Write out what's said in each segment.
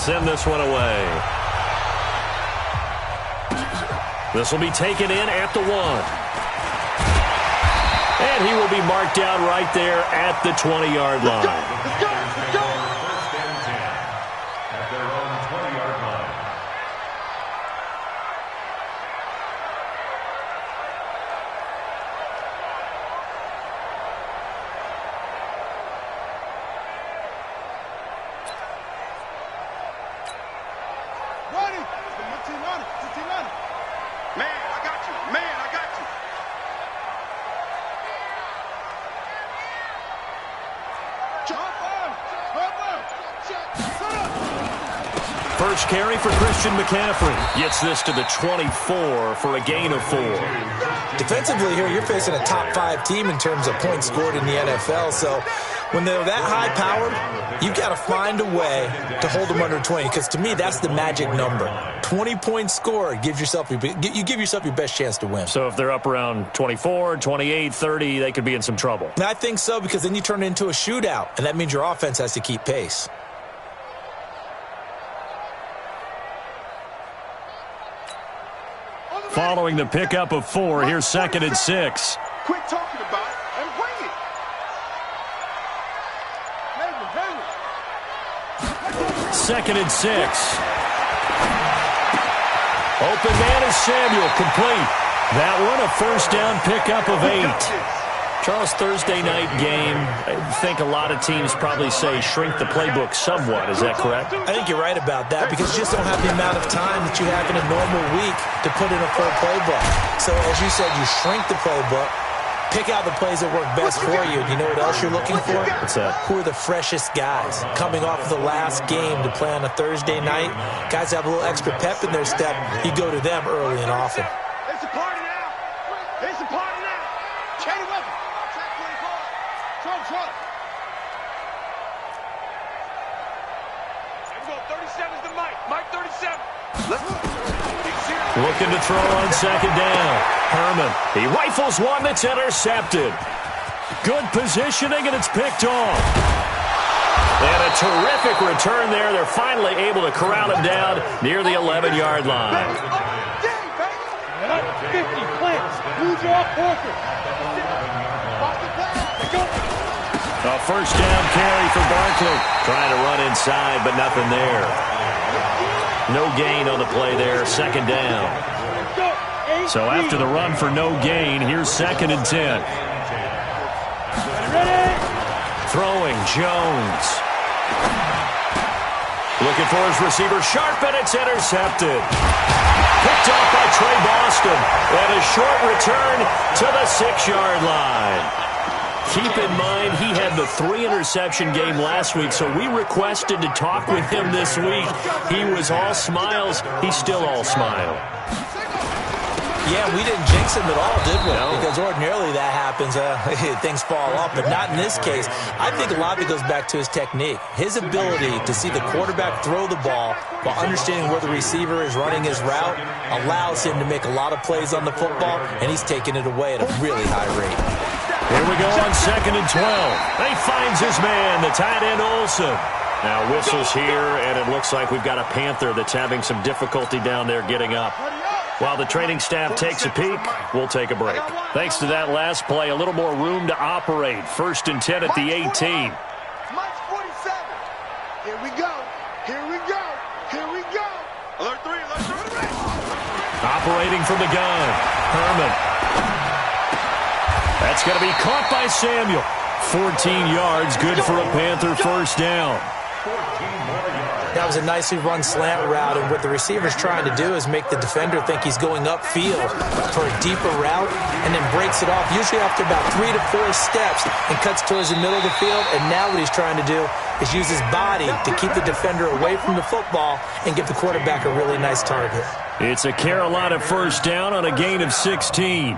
send this one away. This will be taken in at the 1. And he will be marked down right there at the 20-yard line. Let's go. First and 10 at their own 20-yard line. Man, I got you. Man, I got you. First carry for Christian McCaffrey. Gets this to the 24 for a gain of 4. Defensively here, you're facing a top 5 team in terms of points scored in the NFL. So when they're that high-powered, you've got to find a way to hold them under 20. Because to me, that's the magic number. 20 points scored, you give yourself your best chance to win. So if they're up around 24, 28, 30, they could be in some trouble. I think so, because then you turn it into a shootout, and that means your offense has to keep pace. Following the pickup of 4, here's 2nd and 6. Quit talking about it and bring it. 2nd and 6. Open man is Samuel, complete. That one a first down pickup of 8. Charles, Thursday night game, I think a lot of teams probably say shrink the playbook somewhat. Is that correct? I think you're right about that, because you just don't have the amount of time that you have in a normal week to put in a full playbook. So as you said, you shrink the playbook, pick out the plays that work best for you. You know what else you're looking for? What's that? Who are the freshest guys coming off of the last game to play on a Thursday night? Guys have a little extra pep in their step. You go to them early and often. It's a party now. It's a party now. Shady weapon. Track 24. Trump. Here we go. 37's the Mike. Mike 37. Let's go. Looking to throw on 2nd down. Herman. He rifles one that's intercepted. Good positioning, and it's picked off. And a terrific return there. They're finally able to corral him down near the 11-yard line. 50 plants. Lose your Walker. A first down carry for Barkley. Trying to run inside, but nothing there. No gain on the play there. 2nd down. So after the run for no gain, here's 2nd and 10. Throwing Jones. Looking for his receiver. Sharp, and it's intercepted. Picked off by Trey Boston. And a short return to the 6-yard line. Keep in mind, he had the 3-interception game last week, so we requested to talk with him this week. He was all smiles. He's still all smile. Yeah, we didn't jinx him at all, did we? No. Because ordinarily that happens. Things fall off, but not in this case. I think a lot of it goes back to his technique. His ability to see the quarterback throw the ball while understanding where the receiver is running his route allows him to make a lot of plays on the football, and he's taking it away at a really high rate. Here we go on 2nd and 12. He finds his man, the tight end Olsen. Now whistles here, and it looks like we've got a Panther that's having some difficulty down there getting up. While the training staff takes a peek, we'll take a break. Thanks to that last play, a little more room to operate. 1st and 10 at the 18. Mike's 47. Here we go. Here we go. Here we go. Alert 3. Operating from the gun. Herman. That's going to be caught by Samuel. 14 yards, good for a Panther first down. That was a nicely run slant route, and what the receiver's trying to do is make the defender think he's going upfield for a deeper route, and then breaks it off, usually after about 3 to 4 steps, and cuts towards the middle of the field. And now what he's trying to do is use his body to keep the defender away from the football and give the quarterback a really nice target. It's a Carolina first down on a gain of 16.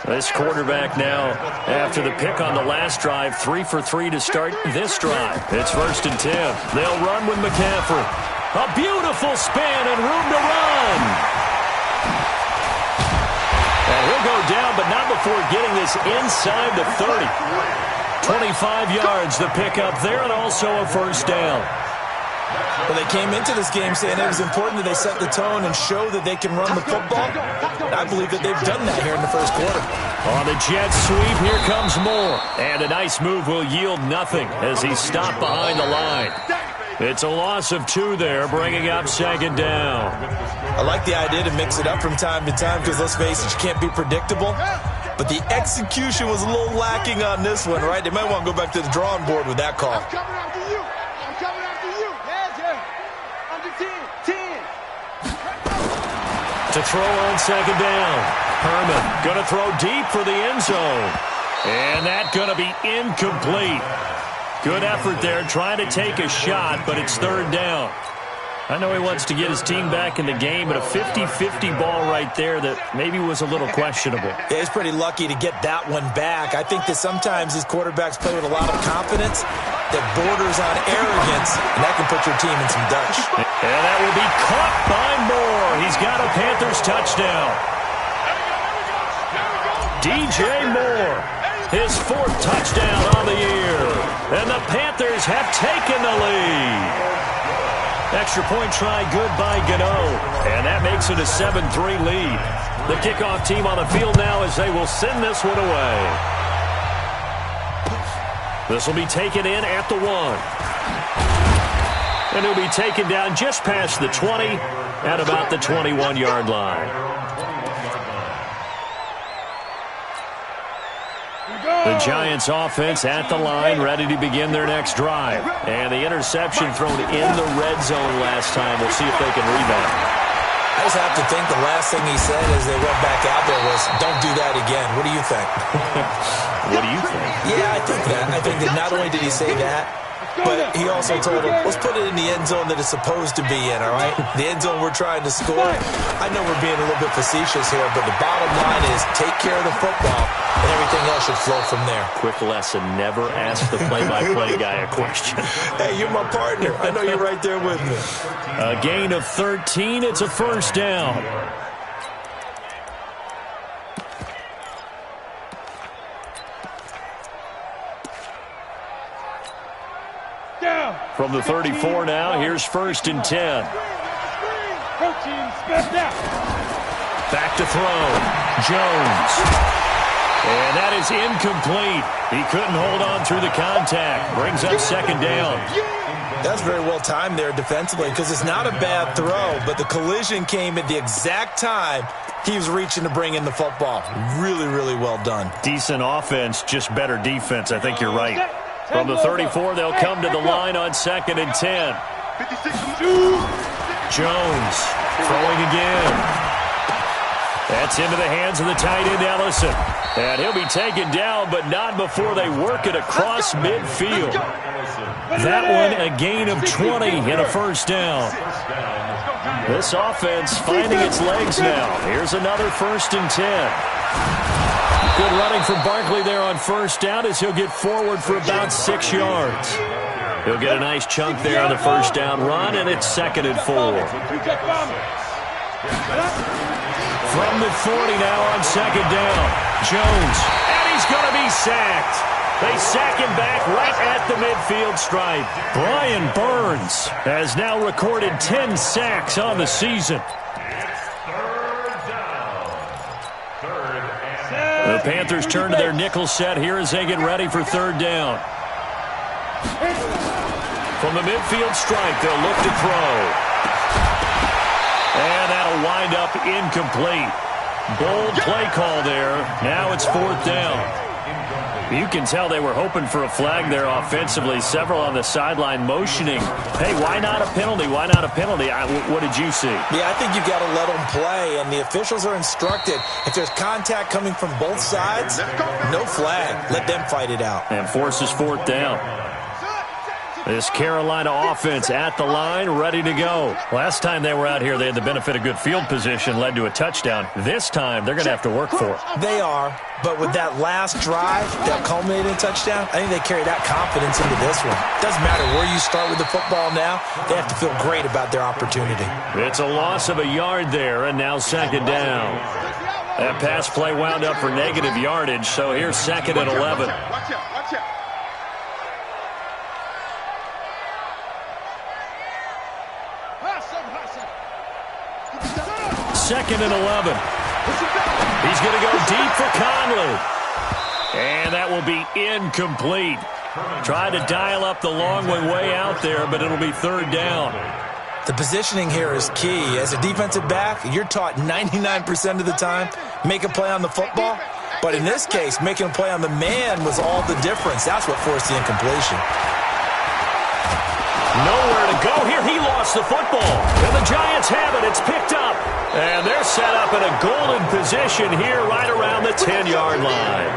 This quarterback now, after the pick on the last drive, 3 for 3 to start this drive. It's 1st and 10. They'll run with McCaffrey. A beautiful spin and room to run. And he'll go down, but not before getting this inside the 30. 25 yards, the pickup there, and also a first down. Well, they came into this game saying it was important that they set the tone and show that they can run the football. And I believe that they've done that here in the first quarter. On the jet sweep, here comes Moore. And a nice move will yield nothing as he's stopped behind the line. It's a loss of 2 there, bringing up second down. I like the idea to mix it up from time to time because, let's face it, you can't be predictable. But the execution was a little lacking on this one, right? They might want to go back to the drawing board with that call. I'm coming after you. I'm coming after you. Yeah. Under 10. To throw on second down. Herman going to throw deep for the end zone. And that's going to be incomplete. Good effort there, trying to take a shot, but it's third down. I know he wants to get his team back in the game, but a 50-50 ball right there that maybe was a little questionable. Yeah, he's pretty lucky to get that one back. I think that sometimes these quarterbacks play with a lot of confidence that borders on arrogance, and that can put your team in some dutch. And that will be caught by Moore. He's got a Panthers touchdown. DJ Moore, his 4th touchdown on the year. And the Panthers have taken the lead. Extra point try good by Gano. And that makes it a 7-3 lead. The kickoff team on the field now as they will send this one away. This will be taken in at the 1. And it'll be taken down just past the 20 at about the 21-yard line. The Giants offense at the line, ready to begin their next drive. And the interception thrown in the red zone last time. We'll see if they can rebound. I just have to think the last thing he said as they went back out there was, don't do that again. What do you think? What do you think? Yeah, I think that. I think that not only did he say that, but he also told him, let's put it in the end zone that it's supposed to be in, all right? The end zone we're trying to score. I know we're being a little bit facetious here, but the bottom line is take care of the football, and everything else should flow from there. Quick lesson, never ask the play-by-play guy a question. Hey, you're my partner. I know you're right there with me. A gain of 13. It's a first down. From the 34 now, here's 1st and 10. Back to throw. Jones. And that is incomplete. He couldn't hold on through the contact. Brings up second down. That's very well timed there defensively because it's not a bad throw, but the collision came at the exact time he was reaching to bring in the football. Really, really well done. Decent offense, just better defense. I think you're right. From the 34, they'll come to the line on 2nd and 10. Jones throwing again. That's into the hands of the tight end, Ellison. And he'll be taken down, but not before they work it across midfield. That one, a gain of 20 and a first down. This offense finding its legs now. Here's another 1st and 10. Good running from Barkley there on first down as he'll get forward for about 6 yards. He'll get a nice chunk there on the first down run, and it's 2nd and 4. From the 40 now on 2nd down. Jones, and he's going to be sacked. They sack him back right at the midfield stripe. Brian Burns has now recorded 10 sacks on the season. The Panthers turn to their nickel set here as they get ready for 3rd down. From the midfield stripe, they'll look to throw. And that'll wind up incomplete. Bold play call there. Now it's 4th down. You can tell they were hoping for a flag there offensively. Several on the sideline motioning. Hey, why not a penalty? Why not a penalty? What did you see? Yeah, I think you've got to let them play, and the officials are instructed. If there's contact coming from both sides, no flag. Let them fight it out. And forces 4th down. This Carolina offense at the line, ready to go. Last time they were out here, they had the benefit of good field position, led to a touchdown. This time, they're going to have to work for it. They are, but with that last drive, that culminating touchdown, I think they carry that confidence into this one. Doesn't matter where you start with the football now, they have to feel great about their opportunity. It's a loss of a yard there, and now 2nd down. That pass play wound up for negative yardage, so here's 2nd and 11. 2nd and 11. He's going to go deep for Conley. And that will be incomplete. Tried to dial up the long way out there, but it'll be 3rd down. The positioning here is key. As a defensive back, you're taught 99% of the time, make a play on the football. But in this case, making a play on the man was all the difference. That's what forced the incompletion. Nowhere to go here. He lost the football. And the Giants have it. It's picked up. And they're set up in a golden position here right around the 10-yard line.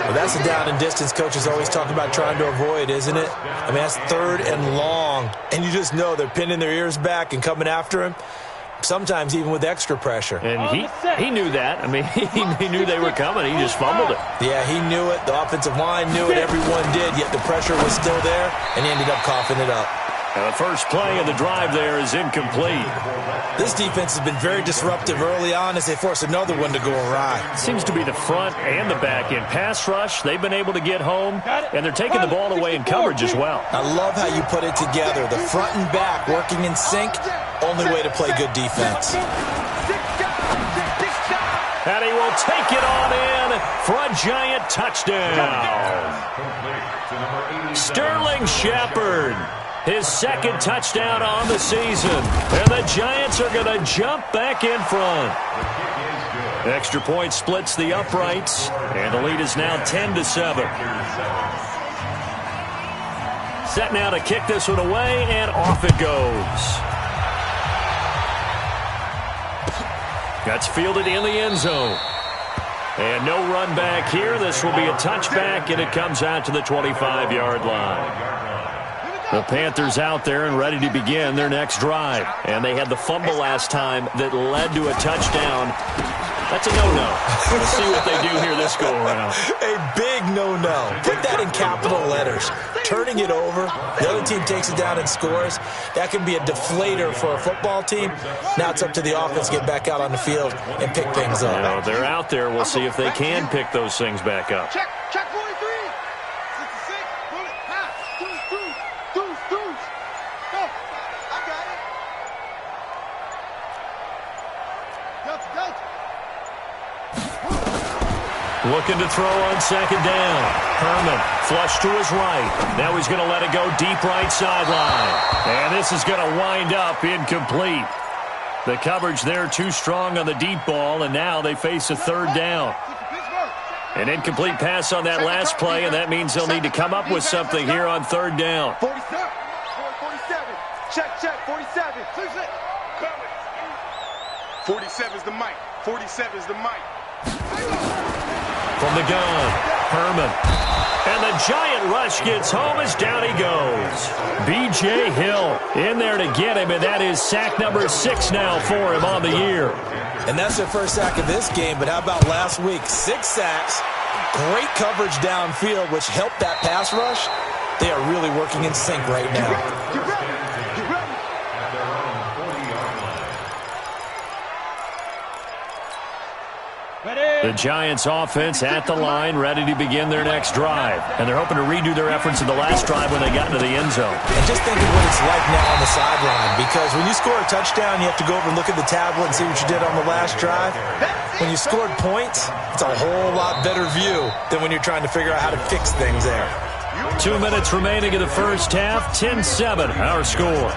Well, that's the down and distance coaches always talk about trying to avoid, isn't it? I mean, that's 3rd and long. And you just know they're pinning their ears back and coming after him, sometimes even with extra pressure. And he knew that. I mean, he knew they were coming. He just fumbled it. Yeah, he knew it. The offensive line knew it. Everyone did, yet the pressure was still there, and he ended up coughing it up. The first play of the drive there is incomplete. This defense has been very disruptive early on as they force another one to go awry. Seems to be the front and the back end. Pass rush, they've been able to get home, and they're taking the ball away in coverage as well. I love how you put it together. The front and back working in sync, only way to play good defense. And he will take it on in for a Giant touchdown. Sterling Shepard. His 2nd touchdown on the season. And the Giants are going to jump back in front. Extra point splits the uprights. And the lead is now 10-7. Set now to kick this one away, and off it goes. That's fielded in the end zone. And no run back here. This will be a touchback, and it comes out to the 25-yard line. The Panthers out there and ready to begin their next drive. And they had the fumble last time that led to a touchdown. That's a no-no. Let's see what they do here this go-around. A big no-no. Put that in capital letters. Turning it over, the other team takes it down and scores. That can be a deflator for a football team. Now it's up to the offense to get back out on the field and pick things up. Now, they're out there. We'll see if they can pick those things back up. Check 43. 66. Bullet. Pass. Deuce. Go. I got it. Delta. Looking to throw on 2nd down. Herman flush to his right. Now he's going to let it go deep right sideline. And this is going to wind up incomplete. The coverage there too strong on the deep ball, and now they face a 3rd down. An incomplete pass on that last play, and that means they'll need to come up with something here on 3rd down. 47. Check. 47. 47 is the mic. 47 is the mic. From the gun, Herman. And the Giant rush gets home as down he goes. B.J. Hill in there to get him, and that is sack number 6 now for him on the year. And that's their first sack of this game, but how about last week? 6 sacks, great coverage downfield, which helped that pass rush. They are really working in sync right now. Get ready. The Giants offense at the line, ready to begin their next drive. And they're hoping to redo their efforts in the last drive when they got into the end zone. And just think of what it's like now on the sideline, because when you score a touchdown, you have to go over and look at the tablet and see what you did on the last drive. When you scored points, it's a whole lot better view than when you're trying to figure out how to fix things there. 2 minutes remaining in the first half, 10-7 our score.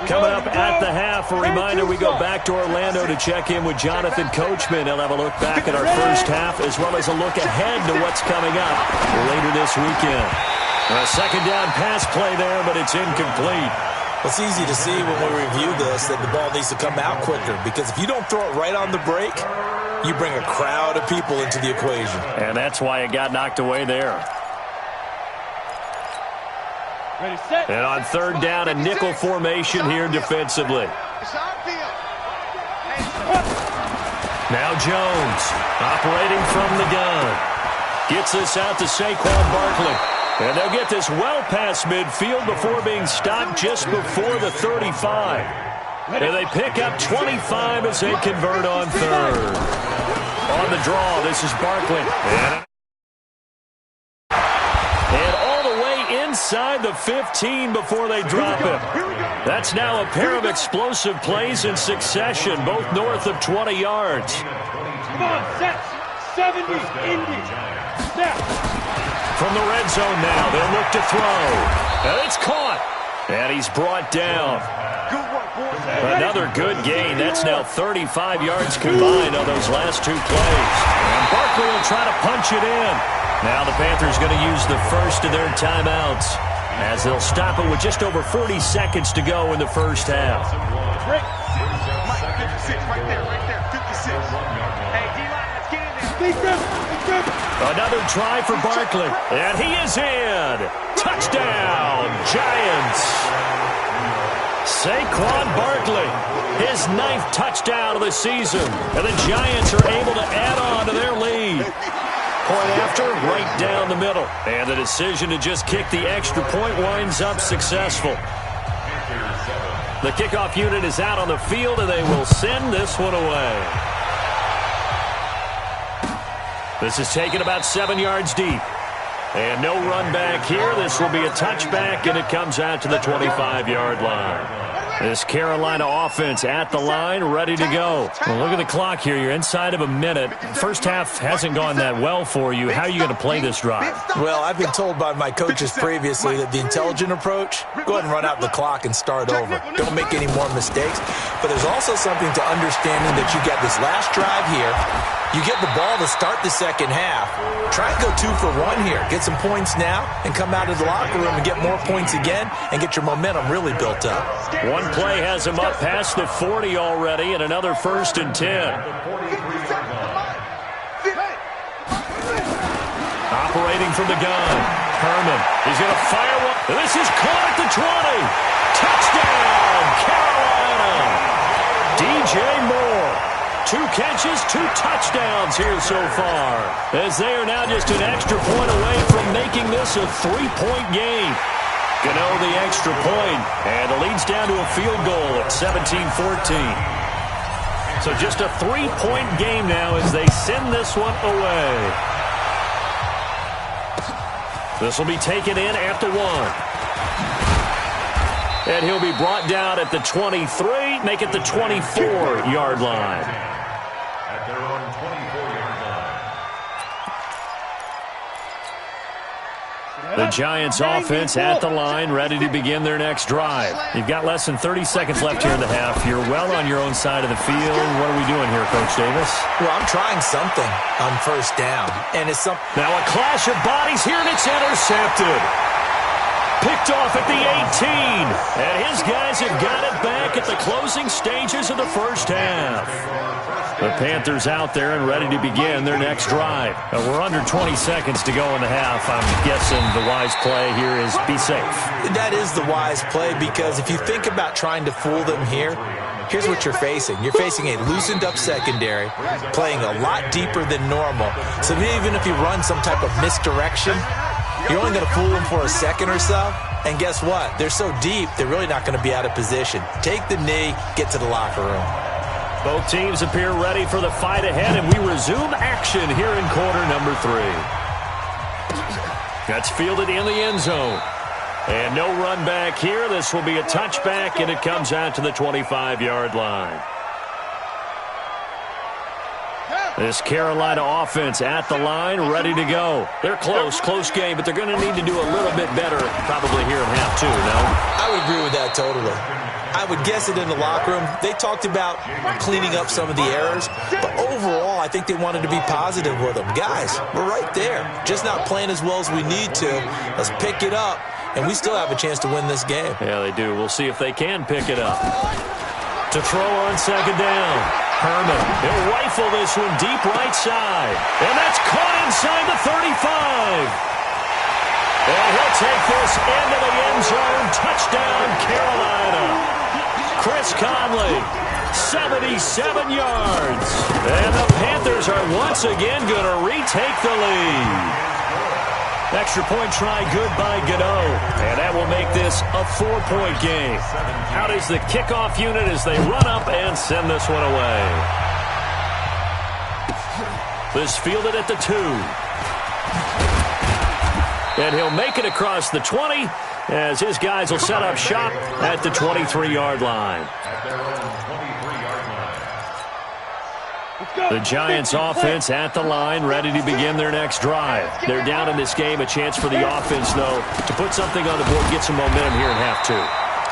Coming up at the half, a reminder, we go back to Orlando to check in with Jonathan Coachman. He'll have a look back at our first half as well as a look ahead to what's coming up later this weekend. A 2nd down pass play there, but it's incomplete. It's easy to see when we review this that the ball needs to come out quicker, because if you don't throw it right on the break, you bring a crowd of people into the equation. And that's why it got knocked away there. Ready, set. And on 3rd down, a nickel formation here defensively. Now Jones, operating from the gun. Gets this out to Saquon Barkley. And they'll get this well past midfield before being stopped just before the 35. And they pick up 25 as they convert on 3rd. On the draw, this is Barkley. And all the way inside the 15 before they drop him. That's now a pair of explosive plays in succession, both north of 20 yards. Come on, set 70, Indy. Step. From the red zone now, they'll look to throw. And it's caught. And he's brought down. Another good gain. That's now 35 yards combined on those last two plays. And Barkley will try to punch it in. Now the Panthers going to use the first of their timeouts as they'll stop it with just over 40 seconds to go in the first half. Mike, 56, right there, 56. Hey, D-line, let's get in there. Another try for Barkley, and he is in. Touchdown, Giants. Saquon Barkley, his 9th touchdown of the season, and the Giants are able to add on to their lead. Point after, right down the middle. And the decision to just kick the extra point winds up successful. The kickoff unit is out on the field, and they will send this one away. This is taken about 7 yards deep. And no run back here. This will be a touchback, and it comes out to the 25-yard line. This Carolina offense at the line, ready to go. Well, look at the clock here. You're inside of a minute. First half hasn't gone that well for you. How are you going to play this drive? Well, I've been told by my coaches previously that the intelligent approach, go ahead and run out the clock and start over. Don't make any more mistakes. But there's also something to understanding that you got this last drive here. You get the ball to start the second half. Try and go 2 for 1 here. Get some points now and come out of the locker room and get more points again and get your momentum really built up. One play has him up past the 40 already, and another 1st and 10. Operating from the gun, Herman. He's going to fire one. This is caught at the 20. Touchdown, Carolina. DJ Moore. 2 catches, 2 touchdowns here so far, as they are now just an extra point away from making this a 3-point game. Gano the extra point, and the lead's down to a field goal at 17-14. So just a 3-point game now as they send this one away. This will be taken in at the 1. And he'll be brought down at the 23, make it the 24-yard line. At their own 24-yard line. The Giants offense at the line, ready to begin their next drive. You've got less than 30 seconds left here in the half. You're well on your own side of the field. What are we doing here, Coach Davis? Well, I'm trying something on first down. And it's some. Now a clash of bodies here, and it's intercepted. Picked off at the 18. And his guys have got it back at the closing stages of the first half. The Panthers out there and ready to begin their next drive. We're under 20 seconds to go in the half. I'm guessing the wise play here is be safe. That is the wise play, because if you think about trying to fool them here, here's what you're facing. You're facing a loosened up secondary, playing a lot deeper than normal. So even if you run some type of misdirection, you're only going to fool them for a second or so. And guess what? They're so deep, they're really not going to be out of position. Take the knee, get to the locker room. Both teams appear ready for the fight ahead, and we resume action here in quarter number 3. That's fielded in the end zone. And no run back here. This will be a touchback, and it comes out to the 25-yard line. This Carolina offense at the line, ready to go. They're close game, but they're going to need to do a little bit better probably here in half 2, no? I would agree with that totally. I would guess it in the locker room. They talked about cleaning up some of the errors, but overall, I think they wanted to be positive with them. Guys, we're right there. Just not playing as well as we need to. Let's pick it up, and we still have a chance to win this game. Yeah, they do. We'll see if they can pick it up. To throw on second down, Herman. He'll rifle this one deep right side, and that's caught inside the 35. And he'll take this into the end zone. Touchdown, Carolina. Chris Conley, 77 yards. And the Panthers are once again going to retake the lead. Extra point try good by Gano. And that will make this a 4-point game. Out is the kickoff unit as they run up and send this one away. This fielded at the 2. and he'll make it across the 20 as his guys will set up shop at the 23-yard line. The Giants offense at the line, ready to begin their next drive. They're down in this game. A chance for the offense, though, to put something on the board, get some momentum here in half two.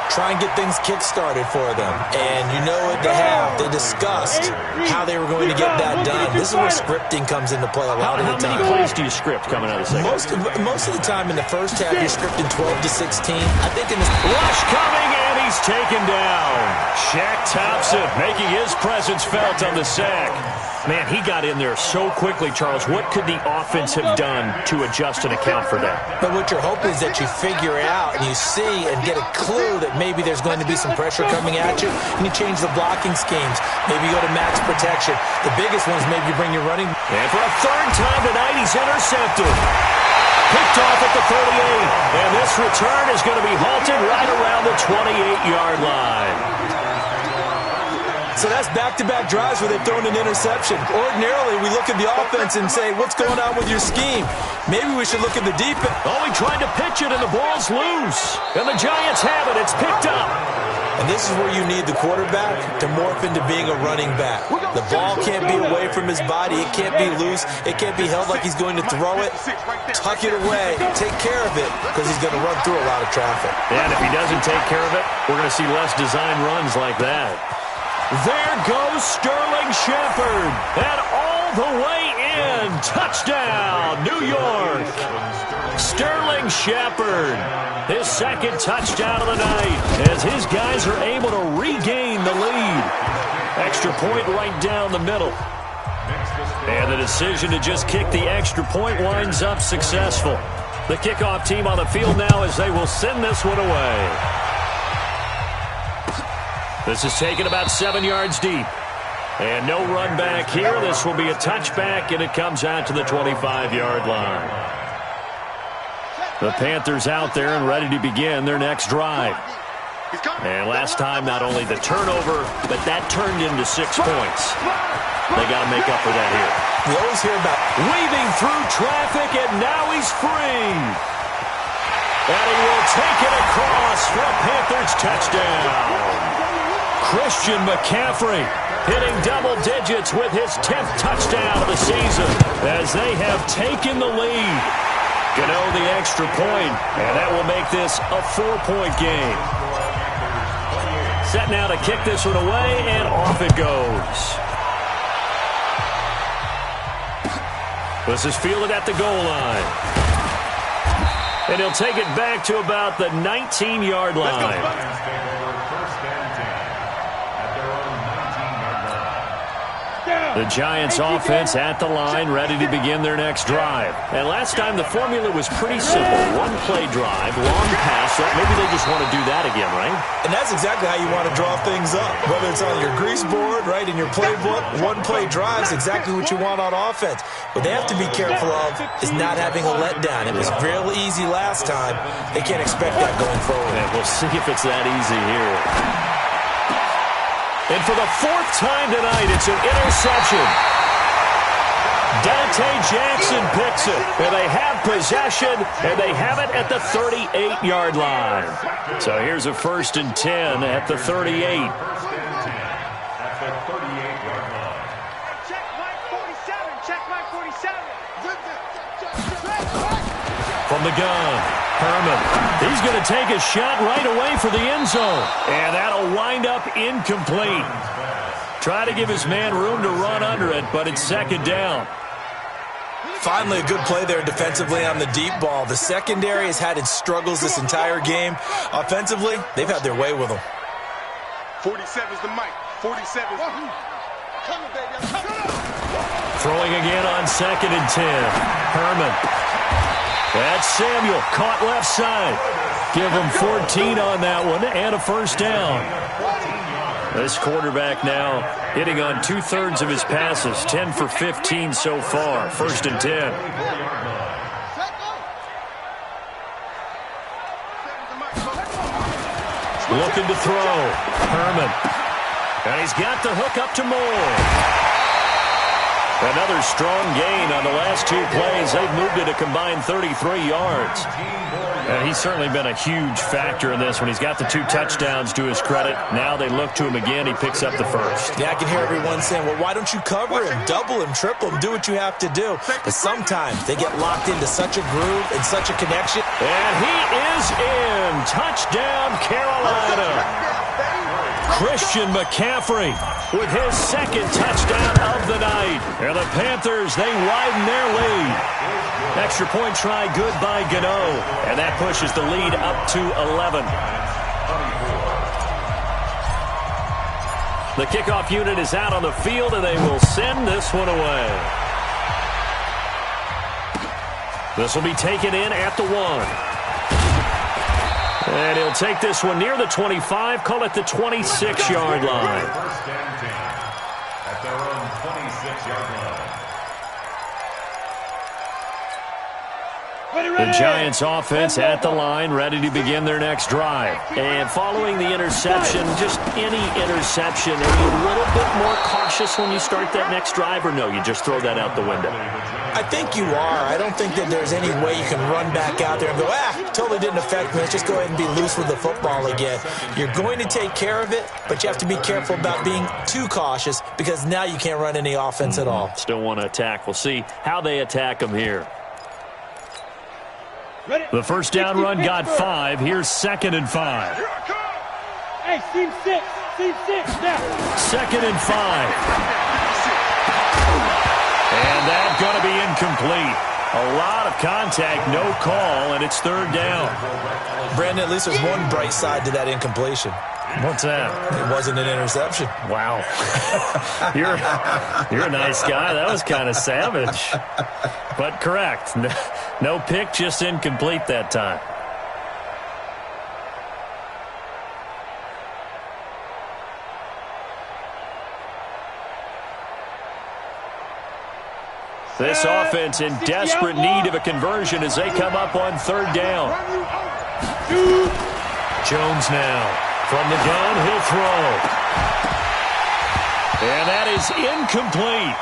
Try and get things kick-started for them. And you know what they have. They discussed how they were going to get that done. This is where scripting comes into play a lot of the time. How many plays do you script coming out of the second? Most of the time in the first half, you're scripting 12 to 16. I think in this... Rush coming, and he's taken down. Shaq Thompson making his presence felt on the sack. Man, he got in there so quickly, Charles. What could the offense have done to adjust and account for that? But what you're hoping is that you figure it out and you see and get a clue that maybe there's going to be some pressure coming at you, and you change the blocking schemes. Maybe you go to max protection. The biggest ones, maybe you bring your running. And for a third time tonight, he's intercepted. Picked off at the 38. And this return is going to be halted right around the 28-yard line. So that's back-to-back drives where they've thrown an interception. Ordinarily, we look at the offense and say, what's going on with your scheme? Maybe we should look at the defense. Oh, he tried to pitch it, and the ball's loose. And the Giants have it. It's picked up. And this is where you need the quarterback to morph into being a running back. The ball can't be away from his body. It can't be loose. It can't be held like he's going to throw it. Tuck it away. Take care of it, because he's going to run through a lot of traffic. And if he doesn't take care of it, we're going to see less design runs like that. There goes Sterling Shepard, and all the way in. Touchdown, New York. Sterling Shepard, his second touchdown of the night, as his guys are able to regain the lead. Extra point right down the middle. And the decision to just kick the extra point winds up successful. The kickoff team on the field now as they will send this one away. This is taken about 7 yards deep. And no run back here. This will be a touchback, and it comes out to the 25-yard line. The Panthers out there and ready to begin their next drive. And last time, not only the turnover, but that turned into 6 points. They got to make up for that here. We always hear about weaving through traffic, and now he's free. And he will take it across for a Panthers touchdown. Christian McCaffrey hitting double digits with his 10th touchdown of the season as they have taken the lead. Gano the extra point, and that will make this a 4-point game. Set now to kick this one away, and off it goes. This is fielded at the goal line. And he'll take it back to about the 19-yard line. The Giants offense at the line, ready to begin their next drive. And last time the formula was pretty simple. One-play drive, long pass. Maybe they just want to do that again, right? And that's exactly how you want to draw things up. Whether it's on your grease board, right, in your playbook, one-play drive is exactly what you want on offense. What they have to be careful of is not having a letdown. It was real easy last time. They can't expect that going forward. And we'll see if it's that easy here. And for the 4th time tonight, it's an interception. Dante Jackson picks it, and they have possession, and they have it at the 38-yard line. So here's a 1st and 10 at the 38. Check Mike 47. Check Mike 47. From the gun, Herman. He's going to take a shot right away for the end zone. And that'll wind up incomplete. Try to give his man room to run under it, but it's 2nd down. Finally, a good play there defensively on the deep ball. The secondary has had its struggles this entire game. Offensively, they've had their way with them. 47's the mic. 47's coming, baby. I'm coming. Throwing again on 2nd and 10. Herman. That's Samuel, caught left side. Give him 14 on that one and a 1st down. This quarterback now hitting on 2/3 of his passes, 10 for 15 so far. 1st and 10. Looking to throw. Herman. And he's got the hook up to Moore. Another strong gain on the last 2 plays. They've moved it a combined 33 yards. And he's certainly been a huge factor in this when he's got the 2 touchdowns to his credit. Now they look to him again. He picks up the first. Yeah, I can hear everyone saying, well, why don't you cover him, double him, triple him, do what you have to do. But sometimes they get locked into such a groove and such a connection. And he is in. Touchdown, Carolina. Christian McCaffrey with his second touchdown of the night. And the Panthers, they widen their lead. Extra point try good by Gano. And that pushes the lead up to 11. The kickoff unit is out on the field, and they will send this one away. This will be taken in at the 1. And he'll take this one near the 25, call it the 26-yard line. First and 10 at their own 26-yard line. The Giants offense at the line, ready to begin their next drive. And following the interception, just any interception, are you a little bit more cautious when you start that next drive, or no, you just throw that out the window? I think you are. I don't think that there's any way you can run back out there and go, totally didn't affect me. Let's just go ahead and be loose with the football again. You're going to take care of it, but you have to be careful about being too cautious because now you can't run any offense at all. Still want to attack. We'll see how they attack them here. The first down run got 5. Here's 2nd and 5. Hey, team 6. Team 6 now. 2nd and 5. And that's going to be incomplete. A lot of contact, no call, and it's 3rd down. Brandon, at least there's one bright side to that incompletion. What's that? It wasn't an interception. Wow. You're a nice guy. That was kind of savage. But correct. No pick, just incomplete that time. This offense in desperate need of a conversion as they come up on 3rd down. Jones now. From the gun, he'll throw. And that is incomplete.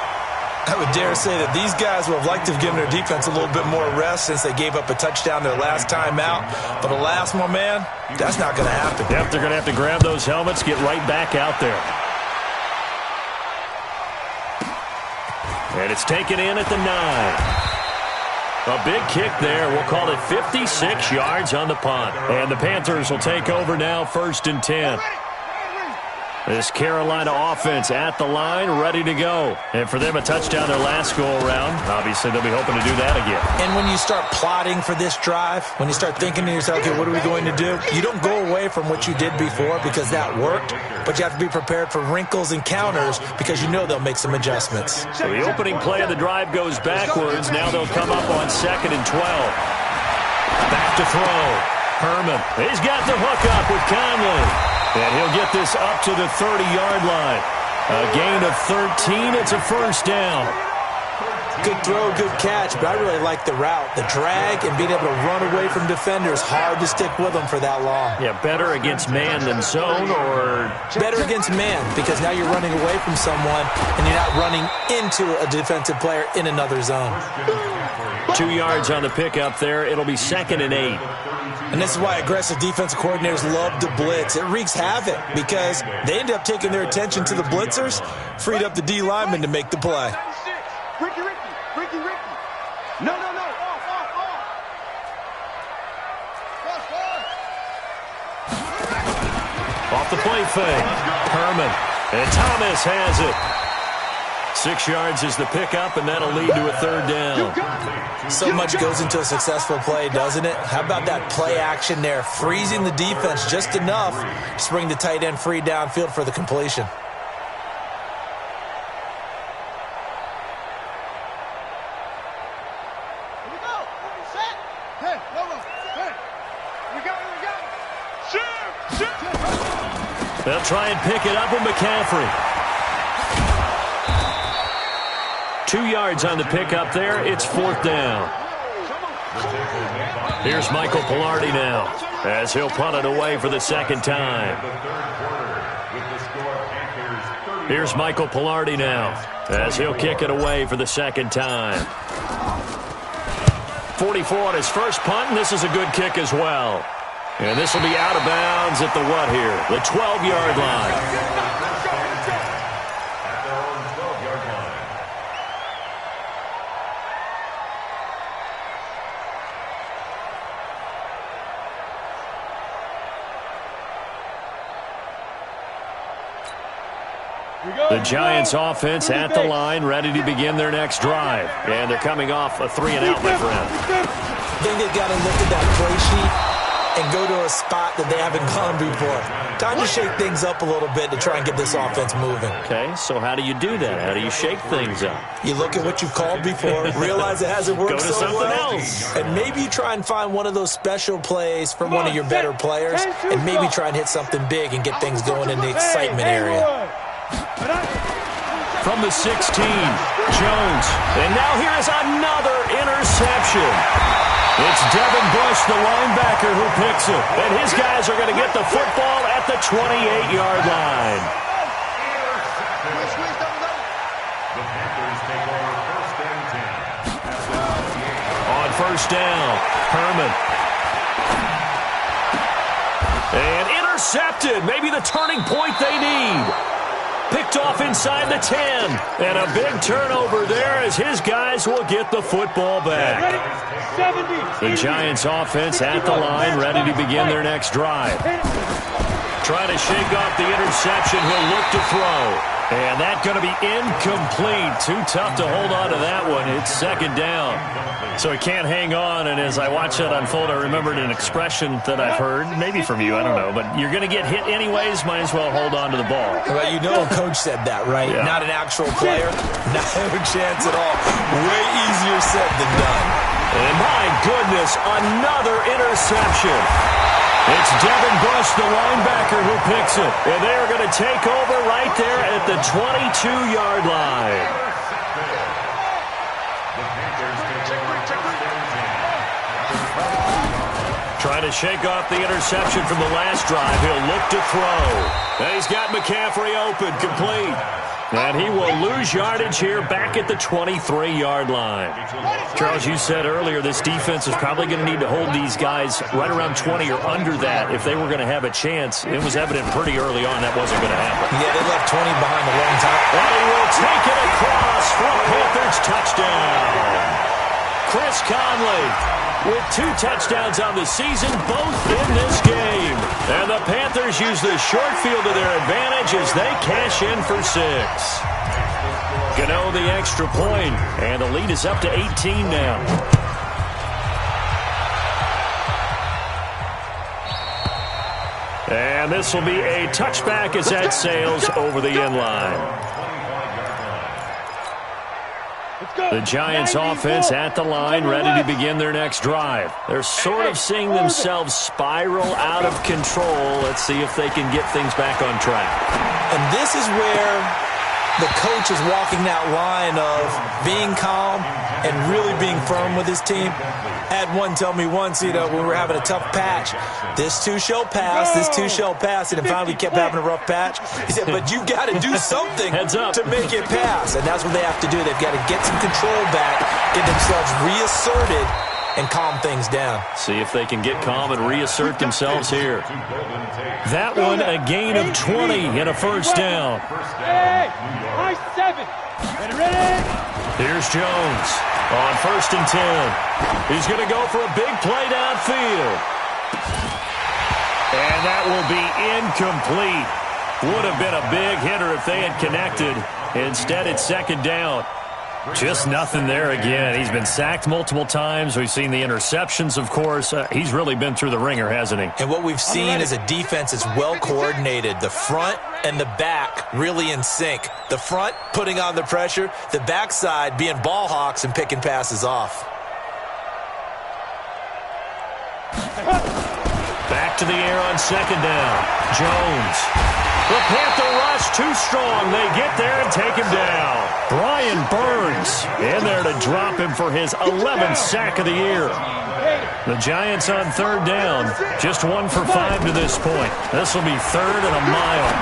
I would dare say that these guys would have liked to have given their defense a little bit more rest since they gave up a touchdown their last time out. But alas, my man, that's not going to happen. Yep, they're going to have to grab those helmets, get right back out there. And it's taken in at the 9. A big kick there. We'll call it 56 yards on the punt. And the Panthers will take over now, 1st and 10. This Carolina offense at the line, ready to go. And for them, a touchdown their last go-around. Obviously, they'll be hoping to do that again. And when you start plotting for this drive, when you start thinking to yourself, okay, what are we going to do? You don't go away from what you did before because that worked, but you have to be prepared for wrinkles and counters because you know they'll make some adjustments. So the opening play of the drive goes backwards. Now they'll come up on 2nd and 12. Back to throw. Herman. He's got the hook up with Conley. And he'll get this up to the 30-yard line. A gain of 13. It's a 1st down. Good throw, good catch, but I really like the route. The drag and being able to run away from defenders, hard to stick with them for that long. Yeah, better against man than zone, or? Better against man, because now you're running away from someone and you're not running into a defensive player in another zone. 2 yards on the pickup there. It'll be 2nd and 8. And this is why aggressive defensive coordinators love to blitz. It wreaks havoc because they end up taking their attention to the blitzers, freed up the D lineman to make the play. Ricky. No. Off the play fake. Herman. And Thomas has it. 6 yards is the pickup, and that'll lead to a 3rd down. So much goes into a successful play, doesn't it? How about that play action there? Freezing the defense just enough to bring the tight end free downfield for the completion. They'll try and pick it up with McCaffrey. 2 yards on the pickup there. It's 4th down. Here's Michael Pilardi now as he'll punt it away for the 2nd time. The 3rd quarter with the score Panthers 30. Here's Michael Pilardi now as he'll kick it away for the second time. 44 on his first punt, and this is a good kick as well. And this will be out of bounds at the what here? The 12-yard line. The Giants offense at the line, ready to begin their next drive. And they're coming off a 3-and-out, my friend. I think they've got to look at that play sheet and go to a spot that they haven't gone before. Time to shake things up a little bit to try and get this offense moving. Okay, so how do you do that? How do you shake things up? You look at what you've called before, realize it hasn't worked so well. Go to something else. And maybe you try and find one of those special plays from one of your better players, and maybe try and hit something big and get things going in the excitement area. From the 16, Jones. And now here is another interception. It's Devin Bush, the linebacker, who picks it. And his guys are going to get the football at the 28-yard line. On first down, Herman. And intercepted. Maybe the turning point they need. Picked off inside the 10. And a big turnover there as his guys will get the football back. The Giants offense at the line, ready to begin their next drive. Trying to shake off the interception. He'll look to throw. And that's going to be incomplete. Too tough to hold on to that one. It's second down. So he can't hang on. And as I watch that unfold, I remembered an expression that I've heard, maybe from you, I don't know. But you're going to get hit anyways, might as well hold on to the ball. Well, you know a coach said that, right? Yeah. Not an actual player. Not a chance at all. Way easier said than done. And my goodness, another interception. It's Devin Bush, the linebacker, who picks it. And they are going to take over right there at the 22-yard line. Trying to shake off the interception from the last drive. He'll look to throw. And he's got McCaffrey open, complete. And he will lose yardage here back at the 23-yard line. Charles, you said earlier this defense is probably going to need to hold these guys right around 20 or under that if they were going to have a chance. It was evident pretty early on that wasn't going to happen. Yeah, they left 20 behind a long time. And he will take it across for a Panthers touchdown. Chris Conley with 2 touchdowns on the season, both in this game. And the Panthers use the short field to their advantage as they cash in for 6. Gano the extra point, and the lead is up to 18 now. And this will be a touchback as that sails over the end line. The Giants offense at the line, ready to begin their next drive. They're sort of seeing themselves spiral out of control. Let's see if they can get things back on track. And this is where the coach is walking that line of being calm and really being firm with his team. Had one tell me once, when we were having a tough patch, this too shall pass, this too shall pass, and finally we kept having a rough patch. He said, but you've got to do something to make it pass, and that's what they have to do. They've got to get some control back, get themselves reasserted, and calm things down. See if they can get calm and reassert themselves here. That one, a gain of 20 and a first down. Hey, high 7. Ready? Here's Jones on 1st and 10. He's going to go for a big play downfield. And that will be incomplete. Would have been a big hitter if they had connected. Instead, it's second down. Just nothing there again. He's been sacked multiple times. We've seen the interceptions, of course. He's really been through the ringer, hasn't he? And what we've seen is a defense that's well coordinated. The front and the back really in sync. The front putting on the pressure. The backside being ball hawks and picking passes off. Back to the air on second down. Jones. The Panther rush too strong. They get there and take him down. Brian Burns in there to drop him for his 11th sack of the year. The Giants on third down. Just 1 for 5 to this point. This will be 3rd and a mile.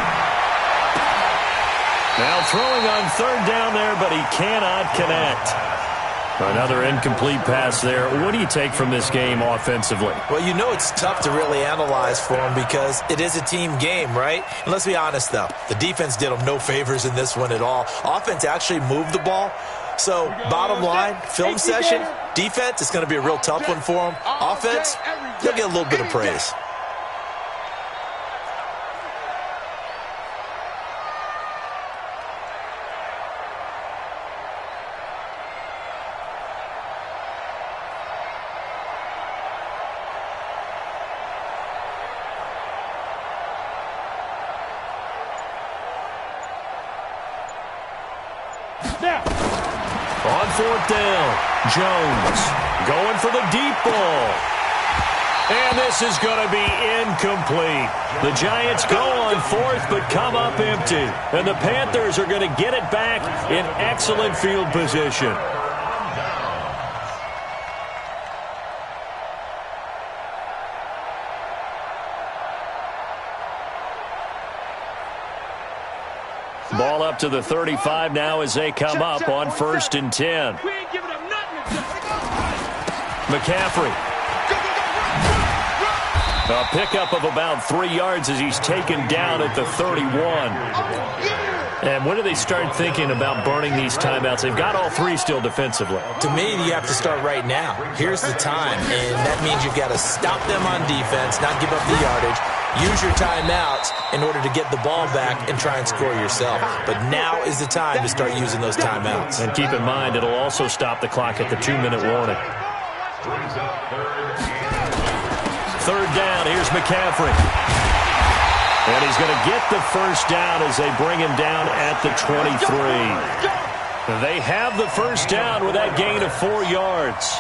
Now throwing on third down there, but he cannot connect. Another incomplete pass there. What do you take from this game offensively? Well, you know it's tough to really analyze for him because it is a team game, right? And let's be honest, though. The defense did him no favors in this one at all. Offense actually moved the ball. So, bottom line, film session, defense, it's going to be a real tough one for him. Offense, they'll get a little bit of praise. On fourth down, Jones going for the deep ball. And this is going to be incomplete. The Giants go on fourth but come up empty. And the Panthers are going to get it back in excellent field position. Ball up to the 35 now as they come up on 1st and 10. McCaffrey. A pickup of about 3 yards as he's taken down at the 31. And when do they start thinking about burning these timeouts? They've got all three still defensively. To me, you have to start right now. Here's the time, and that means you've got to stop them on defense, not give up the yardage. Use your timeouts in order to get the ball back and try and score yourself. But now is the time to start using those timeouts. And keep in mind, it'll also stop the clock at the 2-minute warning. Third down, here's McCaffrey. And he's going to get the first down as they bring him down at the 23. They have the first down with that gain of 4 yards.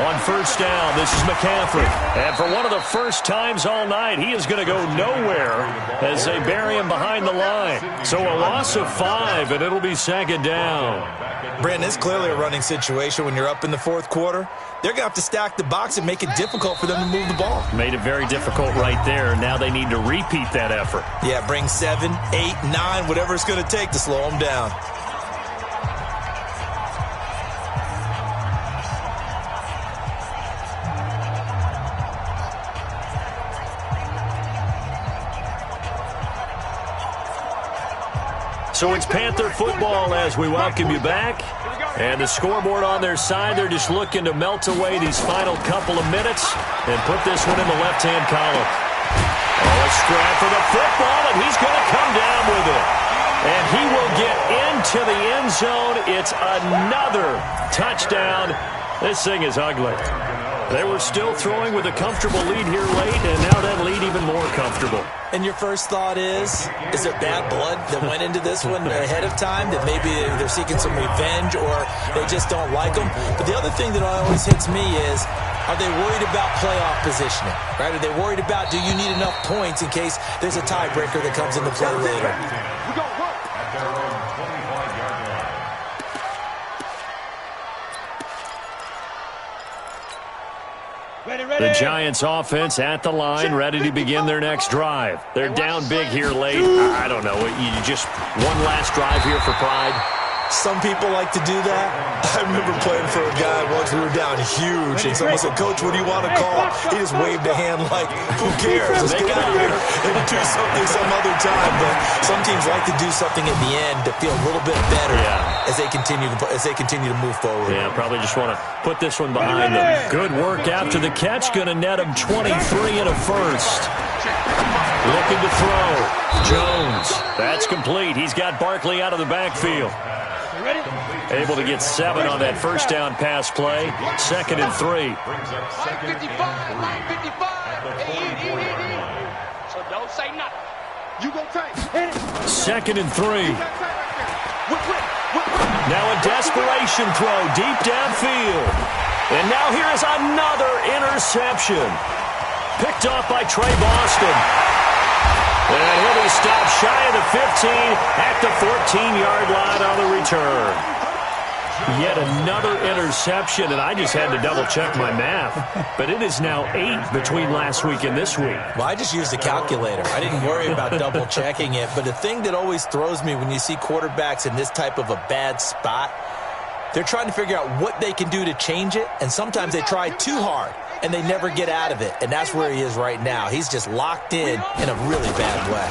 On first down, this is McCaffrey. And for one of the first times all night, he is going to go nowhere as they bury him behind the line. So a loss of 5, and it'll be 2nd down. Brandon, it's clearly a running situation when you're up in the fourth quarter. They're going to have to stack the box and make it difficult for them to move the ball. Made it very difficult right there. Now they need to repeat that effort. Yeah, bring 7, 8, 9, whatever it's going to take to slow them down. So it's Panther football as we welcome you back. And the scoreboard on their side, they're just looking to melt away these final couple of minutes and put this one in the left-hand column. Oh, a strap for the football, and he's going to come down with it. And he will get into the end zone. It's another touchdown. This thing is ugly. They were still throwing with a comfortable lead here late, and now that lead even more comfortable. And your first thought is there bad blood that went into this one ahead of time, that maybe they're seeking some revenge or they just don't like them? But the other thing that always hits me is, are they worried about playoff positioning? Right? Are they worried about, do you need enough points in case there's a tiebreaker that comes into play later? The Giants offense at the line, ready to begin their next drive. They're down big here late. I don't know. You just one last drive here for pride. Some people like to do that. I remember playing for a guy once. We were down huge, and someone said, "Coach, what do you want to call?" He just waved a hand like, "Who cares? Let's get out of here and do something some other time." But some teams like to do something at the end to feel a little bit better as they continue to move forward. Yeah, probably just want to put this one behind them. Good work after the catch. Going to net him 23 and a first. Looking to throw. Jones. That's complete. He's got Barkley out of the backfield. Able to get 7 on that first down pass play. 2nd and 3. Line 55. So don't say nothing. You go take. 2nd and 3. Now a desperation throw deep downfield. And now here is another interception. Picked off by Trey Boston. And he'll be stopped shy of the 15 at the 14-yard line on the return. Yet another interception, and I just had to double-check my math. But it is now 8 between last week and this week. Well, I just used a calculator. I didn't worry about double-checking it. But the thing that always throws me when you see quarterbacks in this type of a bad spot, they're trying to figure out what they can do to change it, and sometimes they try too hard, and they never get out of it. And that's where he is right now. He's just locked in a really bad way.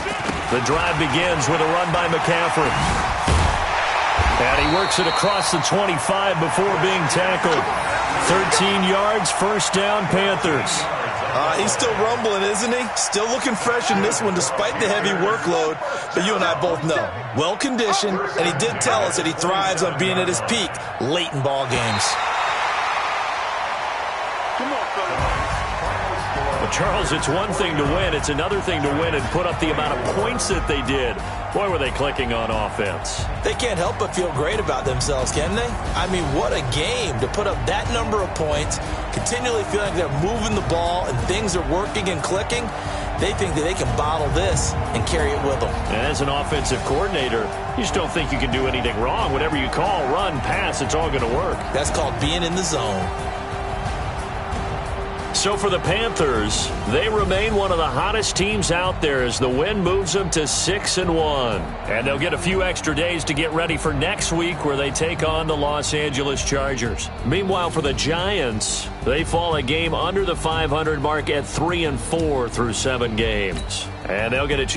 The drive begins with a run by McCaffrey. And he works it across the 25 before being tackled. 13 yards, first down, Panthers. He's still rumbling, isn't he? Still looking fresh in this one despite the heavy workload. But you and I both know, well-conditioned, and he did tell us that he thrives on being at his peak late in ball games. Well, Charles, it's one thing to win. It's another thing to win and put up the amount of points that they did. Boy, were they clicking on offense. They can't help but feel great about themselves, can they? I mean, what a game to put up that number of points, continually feeling like they're moving the ball and things are working and clicking. They think that they can bottle this and carry it with them. And as an offensive coordinator, you just don't think you can do anything wrong. Whatever you call, run, pass, it's all going to work. That's called being in the zone. So for the Panthers, they remain one of the hottest teams out there as the win moves them to 6-1. And they'll get a few extra days to get ready for next week where they take on the Los Angeles Chargers. Meanwhile, for the Giants, they fall a game under the 500 mark at 3-4 through 7 games. And they'll get a chance